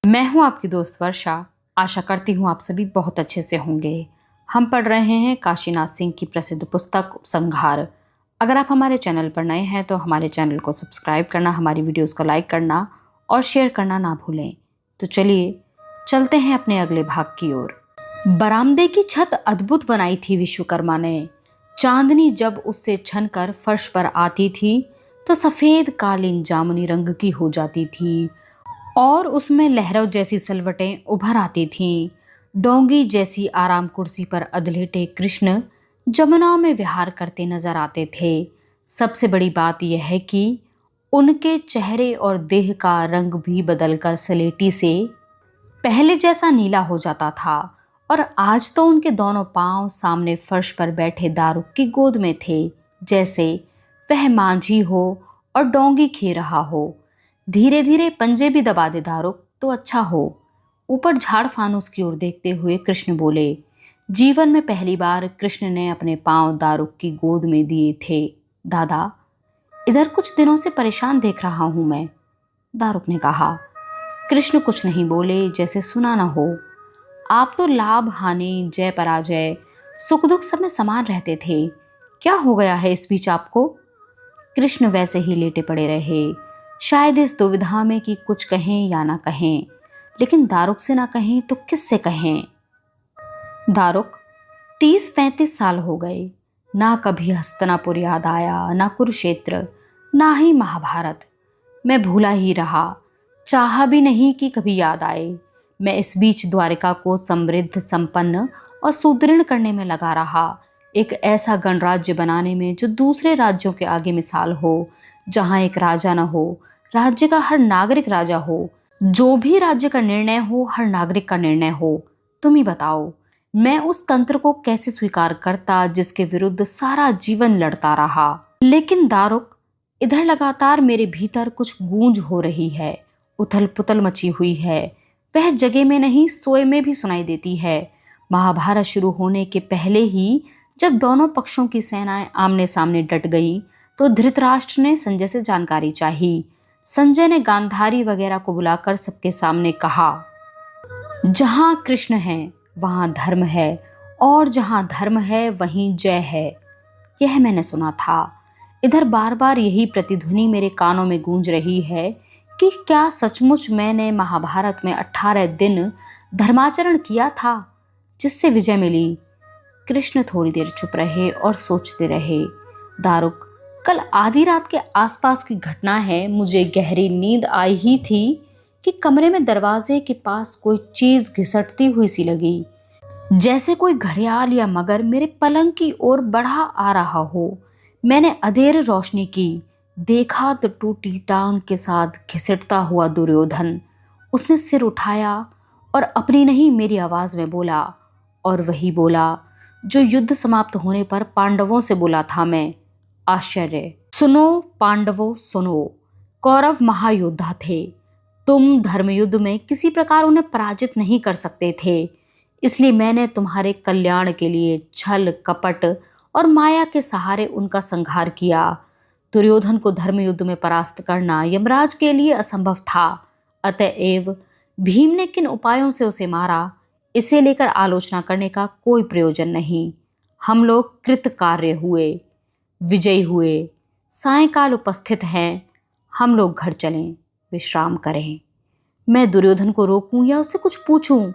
मैं हूं आपकी दोस्त वर्षा। आशा करती हूं आप सभी बहुत अच्छे से होंगे। हम पढ़ रहे हैं काशीनाथ सिंह की प्रसिद्ध पुस्तक उपसंहार। अगर आप हमारे चैनल पर नए हैं तो हमारे चैनल को सब्सक्राइब करना, हमारी वीडियोस को लाइक करना और शेयर करना ना भूलें। तो चलिए चलते हैं अपने अगले भाग की ओर। बरामदे की छत अद्भुत बनाई थी विश्वकर्मा ने। चांदनी जब उससे छनकर फर्श पर आती थी तो सफ़ेद कालीन जामुनी रंग की हो जाती थी और उसमें लहरों जैसी सलवटें उभर आती थीं। डोंगी जैसी आराम कुर्सी पर अधलेटे कृष्ण जमुना में विहार करते नजर आते थे। सबसे बड़ी बात यह है कि उनके चेहरे और देह का रंग भी बदलकर सलेटी से पहले जैसा नीला हो जाता था और आज तो उनके दोनों पांव सामने फर्श पर बैठे दारुक की गोद में थे, जैसे वह मांझी हो और डोंगी खे रहा हो। धीरे धीरे पंजे भी दबा दे दारुक तो अच्छा हो। ऊपर झाड़ फानूस की ओर देखते हुए कृष्ण बोले। जीवन में पहली बार कृष्ण ने अपने पांव दारुक की गोद में दिए थे। दादा, इधर कुछ दिनों से परेशान देख रहा हूं मैं, दारुक ने कहा। कृष्ण कुछ नहीं बोले, जैसे सुना न हो। आप तो लाभ हानि, जय पराजय, सुख दुख सब में समान रहते थे, क्या हो गया है इस बीच आपको? कृष्ण वैसे ही लेटे पड़े रहे, शायद इस दुविधा में कि कुछ कहें या ना कहें, लेकिन दारुक से ना कहें तो किससे कहें। दारुक, 30-35 साल हो गए, ना कभी हस्तिनापुर याद आया, ना कुरुक्षेत्र, ना ही महाभारत। मैं भूला ही रहा, चाहा भी नहीं कि कभी याद आए। मैं इस बीच द्वारिका को समृद्ध, संपन्न और सुदृढ़ करने में लगा रहा, एक ऐसा गणराज्य बनाने में जो दूसरे राज्यों के आगे मिसाल हो, जहाँ एक राजा न हो, राज्य का हर नागरिक राजा हो, जो भी राज्य का निर्णय हो हर नागरिक का निर्णय हो। तुम ही बताओ, मैं उस तंत्र को कैसे स्वीकार करता जिसके विरुद्ध सारा जीवन लड़ता रहा। लेकिन दारुक, इधर लगातार मेरे भीतर कुछ गूंज हो रही है, उथल पुथल मची हुई है। वह जगह में नहीं, सोए में भी सुनाई देती है। महाभारत शुरू होने के पहले ही जब दोनों पक्षों की सेनाएं आमने सामने डट गई तो धृतराष्ट्र ने संजय से जानकारी चाही। संजय ने गांधारी वगैरह को बुलाकर सबके सामने कहा, जहां कृष्ण है वहां धर्म है और जहां धर्म है वहीं जय है। यह मैंने सुना था। इधर बार बार यही प्रतिध्वनि मेरे कानों में गूंज रही है कि क्या सचमुच मैंने महाभारत में 18 दिन धर्माचरण किया था जिससे विजय मिली। कृष्ण थोड़ी देर चुप रहे और सोचते रहे। दारुक, कल आधी रात के आसपास की घटना है। मुझे गहरी नींद आई ही थी कि कमरे में दरवाजे के पास कोई चीज घिसटती हुई सी लगी, जैसे कोई घड़ियाल या मगर मेरे पलंग की ओर बढ़ा आ रहा हो। मैंने अधेरे रोशनी की, देखा तो टूटी टांग के साथ घिसटता हुआ दुर्योधन। उसने सिर उठाया और अपनी नहीं मेरी आवाज में बोला, और वही बोला जो युद्ध समाप्त होने पर पांडवों से बोला था मैं। आश्चर्य! सुनो पांडवों सुनो, कौरव महायोद्धा थे। तुम धर्मयुद्ध में किसी प्रकार उन्हें पराजित नहीं कर सकते थे, इसलिए मैंने तुम्हारे कल्याण के लिए छल कपट और माया के सहारे उनका संहार किया। दुर्योधन को धर्मयुद्ध में परास्त करना यमराज के लिए असंभव था, अतएव भीम ने किन उपायों से उसे मारा, इसे लेकर आलोचना करने का कोई प्रयोजन नहीं। हम लोग कृतकार्य हुए, विजयी हुए, सायंकाल उपस्थित हैं। हम लोग घर चलें, विश्राम करें। मैं दुर्योधन को रोकूं या उससे कुछ पूछूं,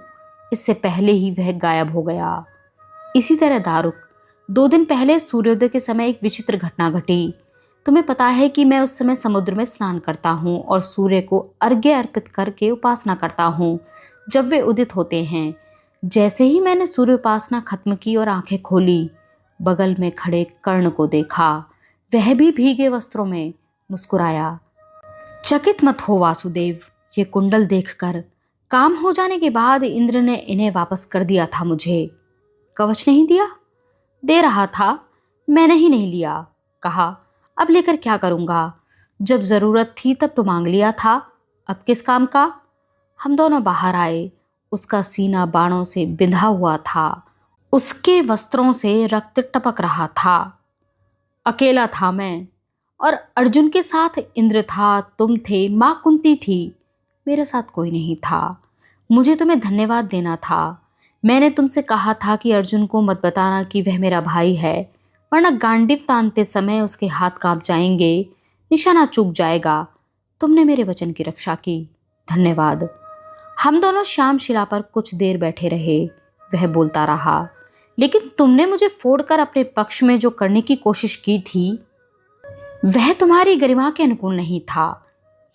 इससे पहले ही वह गायब हो गया। इसी तरह दारुक, 2 दिन पहले सूर्योदय के समय एक विचित्र घटना घटी। तुम्हें पता है कि मैं उस समय समुद्र में स्नान करता हूँ और सूर्य को अर्घ्य अर्पित करके उपासना करता हूँ जब वे उदित होते हैं। जैसे ही मैंने सूर्य उपासना खत्म की और आंखें खोली, बगल में खड़े कर्ण को देखा। वह भी भीगे वस्त्रों में मुस्कुराया। चकित मत हो वासुदेव, ये कुंडल देखकर। काम हो जाने के बाद इंद्र ने इन्हें वापस कर दिया था मुझे। कवच नहीं दिया? दे रहा था, मैंने ही नहीं लिया। कहा अब लेकर क्या करूंगा, जब जरूरत थी तब तो मांग लिया था, अब किस काम का। हम दोनों बाहर आए। उसका सीना बाणों से बिंधा हुआ था, उसके वस्त्रों से रक्त टपक रहा था। अकेला था मैं, और अर्जुन के साथ इंद्र था, तुम थे, माँ कुंती थी। मेरे साथ कोई नहीं था। मुझे तुम्हें धन्यवाद देना था। मैंने तुमसे कहा था कि अर्जुन को मत बताना कि वह मेरा भाई है, वरना गांडीव तानते समय उसके हाथ कांप जाएंगे, निशाना चूक जाएगा। तुमने मेरे वचन की रक्षा की, धन्यवाद। हम दोनों श्याम शिला पर कुछ देर बैठे रहे। वह बोलता रहा, लेकिन तुमने मुझे फोड़कर अपने पक्ष में जो करने की कोशिश की थी वह तुम्हारी गरिमा के अनुकूल नहीं था।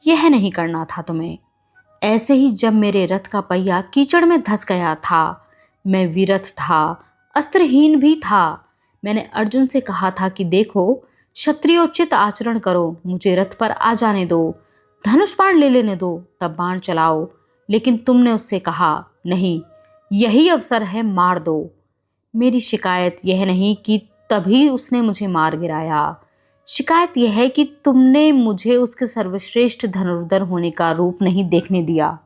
यह नहीं करना था तुम्हें। ऐसे ही जब मेरे रथ का पहिया कीचड़ में धंस गया था, मैं विरथ था, अस्त्रहीन भी था। मैंने अर्जुन से कहा था कि देखो, क्षत्रियोचित आचरण करो, मुझे रथ पर आ जाने दो, धनुष बाण ले लेने दो, तब बाण चलाओ। लेकिन तुमने उससे कहा, नहीं, यही अवसर है, मार दो। मेरी शिकायत यह नहीं कि तभी उसने मुझे मार गिराया। शिकायत यह है कि तुमने मुझे उसके सर्वश्रेष्ठ धनुर्धर होने का रूप नहीं देखने दिया।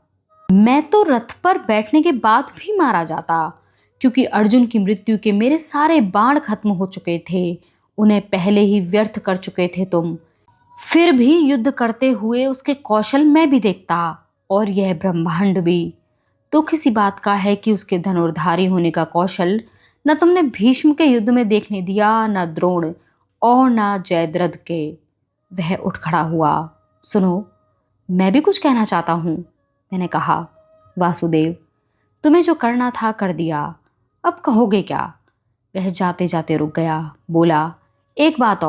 मैं तो रथ पर बैठने के बाद भी मारा जाता, क्योंकि अर्जुन की मृत्यु के मेरे सारे बाण खत्म हो चुके थे, उन्हें पहले ही व्यर्थ कर चुके थे तुम। फिर भी युद्ध करते हुए उसके कौशल मैं भी देखता, और यह ब्रह्मांड भी। दुख इसी बात का है कि उसके धनुर्धारी होने का कौशल न तुमने भीष्म के युद्ध में देखने दिया, न द्रोण और न जयद्रथ के। वह उठ खड़ा हुआ। सुनो, मैं भी कुछ कहना चाहता हूँ, मैंने कहा। वासुदेव, तुम्हें जो करना था कर दिया, अब कहोगे क्या? वह जाते जाते रुक गया, बोला, एक बात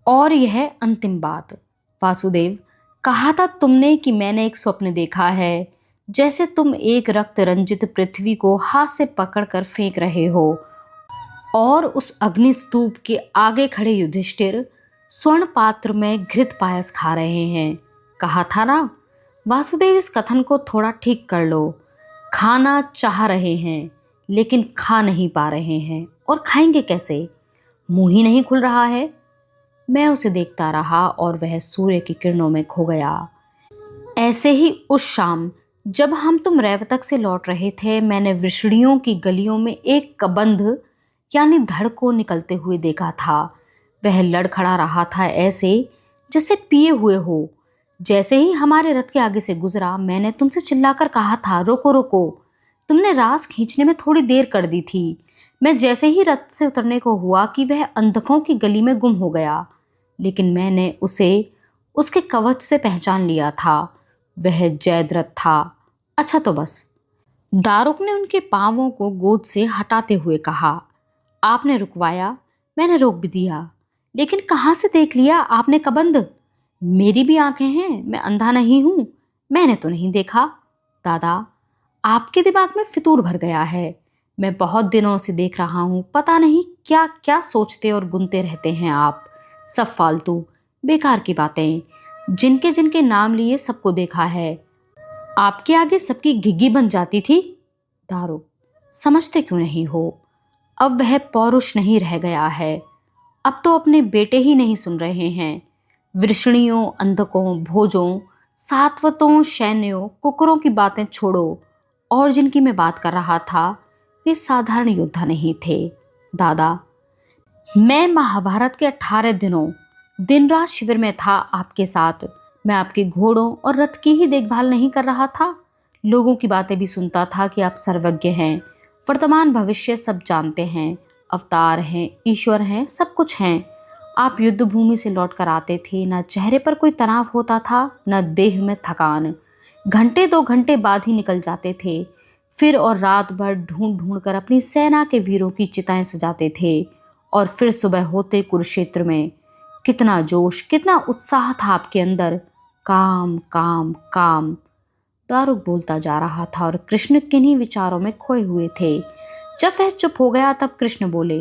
और यह अंतिम बात। वासुदेव, कहा था तुमने कि मैंने एक स्वप्न देखा है, जैसे तुम एक रक्त रंजित पृथ्वी को हाथ से पकड़कर फेंक रहे हो और उस अग्निस्तूप के आगे खड़े युधिष्ठिर स्वर्ण पात्र में घृत पायस खा रहे हैं। कहा था ना? वासुदेव, इस कथन को थोड़ा ठीक कर लो। खाना चाह रहे हैं लेकिन खा नहीं पा रहे हैं, और खाएंगे कैसे? मुंह ही नहीं खुल रहा है। मैं उसे देखता रहा और वह सूर्य की किरणों में खो गया। ऐसे ही उस शाम जब तुम रैवतक से लौट रहे थे, मैंने वृषणियों की गलियों में एक कबंध यानी धड़ को निकलते हुए देखा था। वह लड़ खड़ा रहा था ऐसे जैसे पिए हुए हो। जैसे ही हमारे रथ के आगे से गुजरा, मैंने तुमसे चिल्लाकर कहा था, रोको रोको। तुमने रास खींचने में थोड़ी देर कर दी थी। मैं जैसे ही रथ से उतरने को हुआ कि वह अंधकों की गली में गुम हो गया, लेकिन मैंने उसे उसके कवच से पहचान लिया था। वह जयद्रथ था। अच्छा तो बस। दारुक ने उनके पांवों को गोद से हटाते हुए कहा, आपने रुकवाया, मैंने रोक भी दिया, लेकिन कहाँ से देख लिया आपने कबंध? मेरी भी आंखें हैं, मैं अंधा नहीं हूं, मैंने तो नहीं देखा। दादा, आपके दिमाग में फितूर भर गया है। मैं बहुत दिनों से देख रहा हूं, पता नहीं क्या क्या सोचते और गुनते रहते हैं आप। सब फालतू बेकार की बातें। जिनके जिनके नाम लिए सबको देखा है। आपके आगे सबकी घिग्गी बन जाती थी। दारुक, समझते क्यों नहीं हो? अब वह पौरुष नहीं रह गया है। अब तो अपने बेटे ही नहीं सुन रहे हैं। वृषणियों, अंधकों, भोजों, सात्वतों, सैन्यों, कुकुरों की बातें छोड़ो, और जिनकी मैं बात कर रहा था वे साधारण योद्धा नहीं थे। दादा, मैं महाभारत के 18 दिनों दिन रात शिविर में था आपके साथ। मैं आपके घोड़ों और रथ की ही देखभाल नहीं कर रहा था, लोगों की बातें भी सुनता था कि आप सर्वज्ञ हैं, वर्तमान भविष्य सब जानते हैं, अवतार हैं, ईश्वर हैं, सब कुछ हैं। आप युद्ध भूमि से लौट कर आते थे, न चेहरे पर कोई तनाव होता था, न देह में थकान। घंटे 2 घंटे बाद ही निकल जाते थे, फिर और रात भर ढूंढ ढूंढ कर अपनी सेना के वीरों की चिताएं सजाते थे, और फिर सुबह होते कुरुक्षेत्र में। कितना जोश, कितना उत्साह था आपके अंदर। काम काम काम। दारुक बोलता जा रहा था और कृष्ण किन्हीं विचारों में खोए हुए थे। जब वह चुप हो गया तब कृष्ण बोले,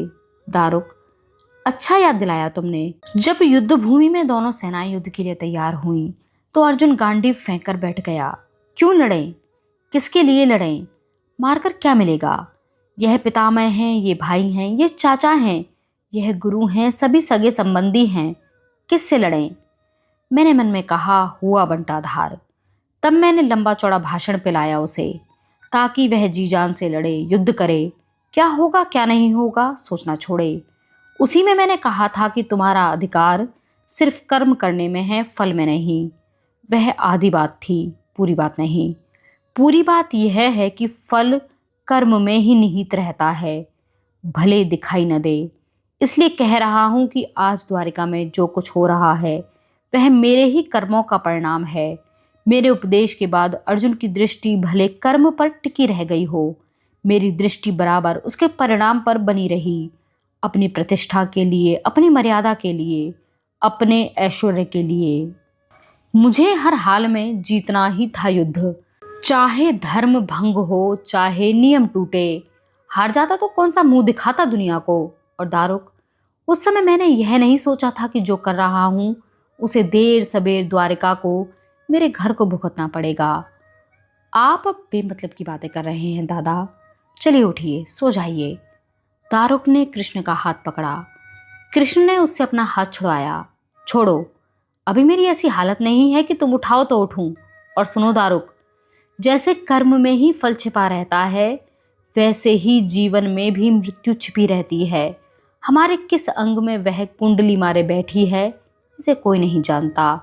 दारुक, अच्छा याद दिलाया तुमने। जब युद्ध भूमि में दोनों सेनाएं युद्ध के लिए तैयार हुईं, तो अर्जुन गांडीव फेंक कर बैठ गया। क्यों लड़ें? किसके लिए लड़ें? मारकर क्या मिलेगा? यह पितामह हैं, ये भाई हैं, ये चाचा हैं, यह गुरु हैं, सभी सगे संबंधी हैं। किससे लड़ें? मैंने मन में कहा, हुआ बंटाधार। तब मैंने लंबा चौड़ा भाषण पिलाया उसे, ताकि वह जी जान से लड़े, युद्ध करे। क्या होगा क्या नहीं होगा सोचना छोड़े। उसी में मैंने कहा था कि तुम्हारा अधिकार सिर्फ कर्म करने में है, फल में नहीं। वह आधी बात थी, पूरी बात नहीं। पूरी बात यह है कि फल कर्म में ही निहित रहता है, भले दिखाई न दे। इसलिए कह रहा हूं कि आज द्वारिका में जो कुछ हो रहा है वह मेरे ही कर्मों का परिणाम है। मेरे उपदेश के बाद अर्जुन की दृष्टि भले कर्म पर टिकी रह गई हो, मेरी दृष्टि बराबर उसके परिणाम पर बनी रही। अपनी प्रतिष्ठा के लिए, अपनी मर्यादा के लिए, अपने ऐश्वर्य के लिए मुझे हर हाल में जीतना ही था युद्ध। चाहे धर्म भंग हो, चाहे नियम टूटे, हार जाता तो कौन सा मुंह दिखाता दुनिया को। और दारुक, उस समय मैंने यह नहीं सोचा था कि जो कर रहा हूं उसे देर सबेर द्वारिका को, मेरे घर को भुगतना पड़ेगा। आप अब बेमतलब की बातें कर रहे हैं दादा, चलिए उठिए, सो जाइए। दारुक ने कृष्ण का हाथ पकड़ा। कृष्ण ने उससे अपना हाथ छुड़वाया। छोड़ो, अभी मेरी ऐसी हालत नहीं है कि तुम उठाओ तो उठूं। और सुनो दारुक, जैसे कर्म में ही फल छिपा रहता है, वैसे ही जीवन में भी मृत्यु छिपी रहती है। हमारे किस अंग में वह कुंडली मारे बैठी है, इसे कोई नहीं जानता।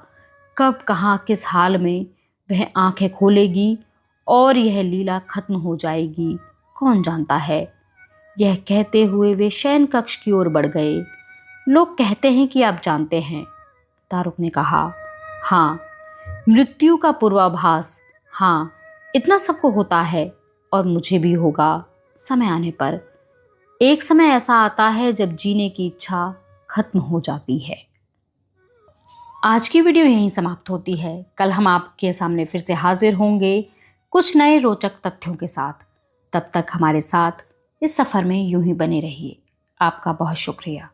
कब कहाँ किस हाल में वह आंखें खोलेगी और यह लीला खत्म हो जाएगी, कौन जानता है। यह कहते हुए वे शयन कक्ष की ओर बढ़ गए। लोग कहते हैं कि आप जानते हैं, दारुक ने कहा। हाँ, मृत्यु का पूर्वाभास, हाँ, इतना सबको होता है और मुझे भी होगा समय आने पर। एक समय ऐसा आता है जब जीने की इच्छा खत्म हो जाती है। आज की वीडियो यहीं समाप्त होती है। कल हम आपके सामने फिर से हाजिर होंगे कुछ नए रोचक तथ्यों के साथ। तब तक हमारे साथ इस सफ़र में यूं ही बने रहिए। आपका बहुत शुक्रिया।